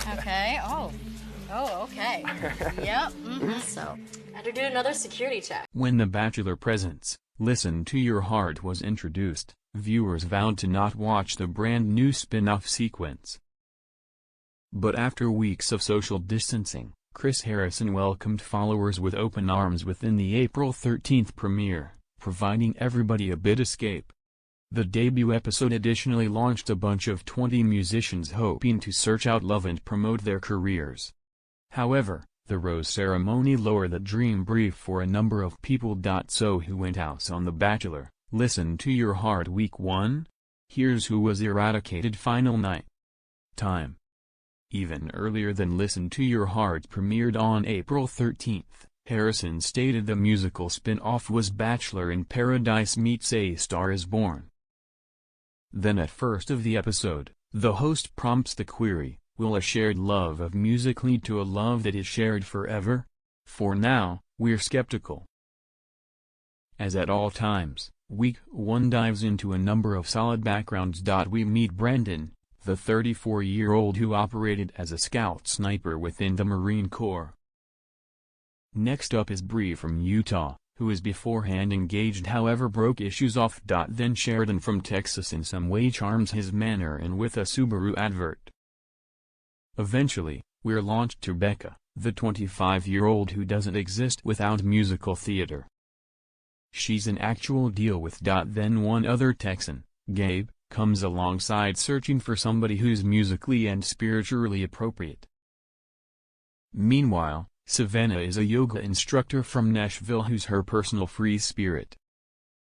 Okay. Oh. Oh, okay. Yep. So, I had to do another security check. When The Bachelor Presents, Listen to Your Heart was introduced, viewers vowed to not watch the brand new spin-off sequence. But after weeks of social distancing, Chris Harrison welcomed followers with open arms within the April 13th premiere, providing everybody a bit escape. The debut episode additionally launched a bunch of 20 musicians hoping to search out love and promote their careers. However, the rose ceremony lowered the dream brief for a number of people. So who went out on The Bachelor, Listen to Your Heart Week 1? Here's who was eradicated final night. Time. Even earlier than Listen to Your Heart premiered on April 13th, Harrison stated the musical spin-off was Bachelor in Paradise meets A Star is Born. Then at first of the episode, the host prompts the query, will a shared love of music lead to a love that is shared forever? For now, we're skeptical. As at all times, Week 1 dives into a number of solid backgrounds. We meet Brendan, the 34-year-old who operated as a scout sniper within the Marine Corps. Next up is Bree from Utah, who is beforehand engaged however broke issues off. Then Sheridan from Texas in some way charms his manner in with a Subaru advert. Eventually, we're launched to Becca, the 25-year-old who doesn't exist without musical theater. She's an actual deal with. Then one other Texan, Gabe, comes alongside searching for somebody who's musically and spiritually appropriate. Meanwhile, Savannah is a yoga instructor from Nashville who's her personal free spirit.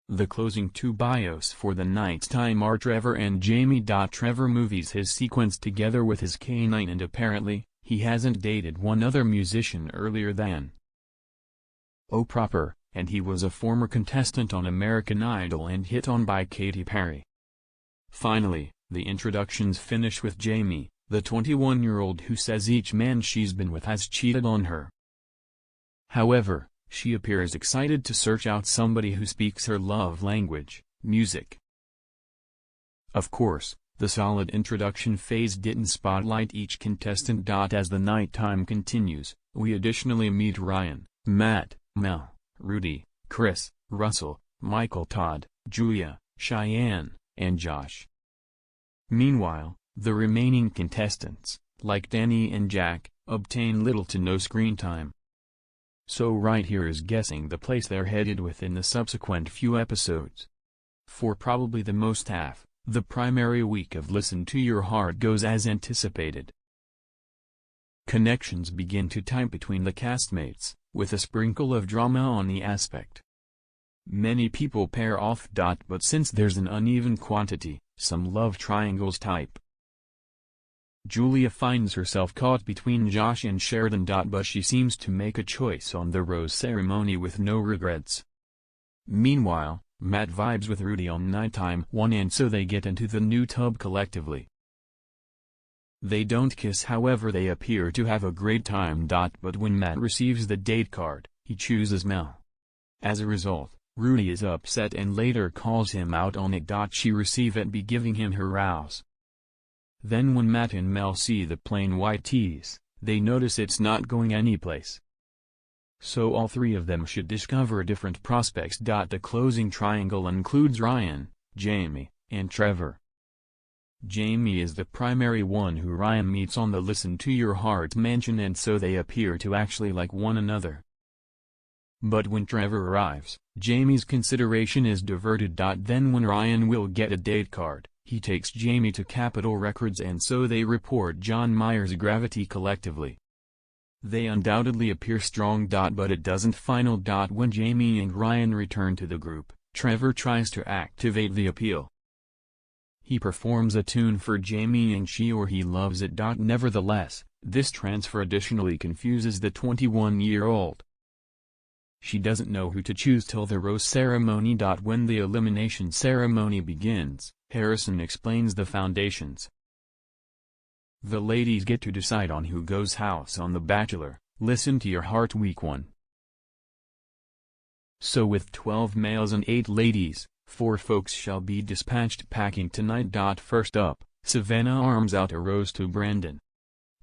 The closing two bios for the nighttime are Trevor and Jamie. Trevor movies his sequence together with his canine and apparently, he hasn't dated one other musician earlier than Proper, and he was a former contestant on American Idol and hit on by Katy Perry. Finally, the introductions finish with Jamie, the 21-year-old who says each man she's been with has cheated on her. However, she appears excited to search out somebody who speaks her love language, music. Of course, the solid introduction phase didn't spotlight each contestant. As the nighttime continues, we additionally meet Ryan, Matt, Mel, Rudy, Chris, Russell, Michael, Todd, Julia, Cheyenne, and Josh. Meanwhile, the remaining contestants, like Danny and Jack, obtain little to no screen time. So right here is guessing the place they're headed within the subsequent few episodes. For probably the most half, the primary week of Listen to Your Heart goes as anticipated. Connections begin to type between the castmates, with a sprinkle of drama on the aspect. Many people pair off. But since there's an uneven quantity, some love triangles type. Julia finds herself caught between Josh and Sheridan. But she seems to make a choice on the rose ceremony with no regrets. Meanwhile, Matt vibes with Rudy on nighttime one and so they get into the new tub collectively. They don't kiss, however they appear to have a great time. But when Matt receives the date card, he chooses Mel. As a result, Rudy is upset and later calls him out on it. She receive it be giving him her rouse. Then when Matt and Mel see the plain white tees, they notice it's not going anyplace. So all three of them should discover different prospects. The closing triangle includes Ryan, Jamie, and Trevor. Jamie is the primary one who Ryan meets on the Listen to Your Heart mansion and so they appear to actually like one another. But when Trevor arrives, Jamie's consideration is diverted. Then when Ryan will get a date card, he takes Jamie to Capitol Records and so they report John Mayer's Gravity collectively. They undoubtedly appear strong. But it doesn't final. When Jamie and Ryan return to the group, Trevor tries to activate the appeal. He performs a tune for Jamie and she or he loves it. Nevertheless, this transfer additionally confuses the 21-year-old. She doesn't know who to choose till the rose ceremony. When the elimination ceremony begins, Harrison explains the foundations. The ladies get to decide on who goes house on The Bachelor, Listen to Your Heart Week 1. So with 12 males and 8 ladies, 4 folks shall be dispatched packing tonight. First up, Savannah arms out a rose to Brandon.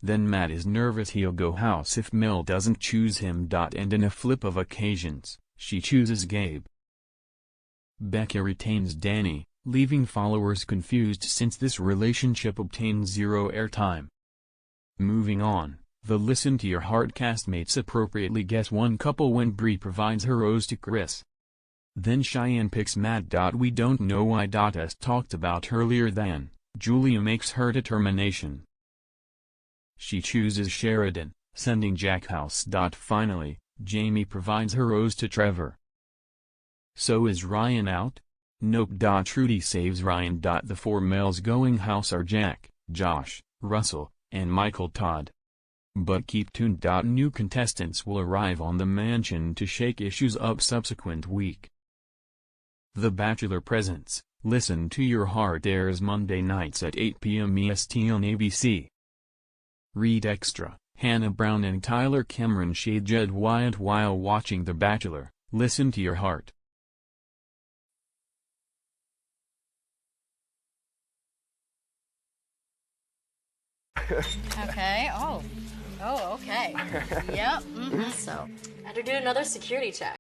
Then Matt is nervous he'll go house if Mel doesn't choose him. And in a flip of occasions, she chooses Gabe. Becca retains Danny, leaving followers confused since this relationship obtained zero airtime. Moving on, the Listen to Your Heart castmates appropriately guess one couple when Bree provides her rose to Chris. Then Cheyenne picks Matt. We don't know why. As talked about earlier, then Julia makes her determination. She chooses Sheridan, sending Jack house. Finally, Jamie provides her rose to Trevor. So is Ryan out? Nope. Trudy saves Ryan. The four males going house are Jack, Josh, Russell, and Michael Todd. But keep tuned. New contestants will arrive on the mansion to shake issues up subsequent week. The Bachelor presents Listen to Your Heart airs Monday nights at 8 p.m. EST on ABC. Read Extra, Hannah Brown and Tyler Cameron shade Jed Wyatt while watching The Bachelor. Listen to Your Heart. Okay. Oh, okay. Yep. So, I had to do another security check.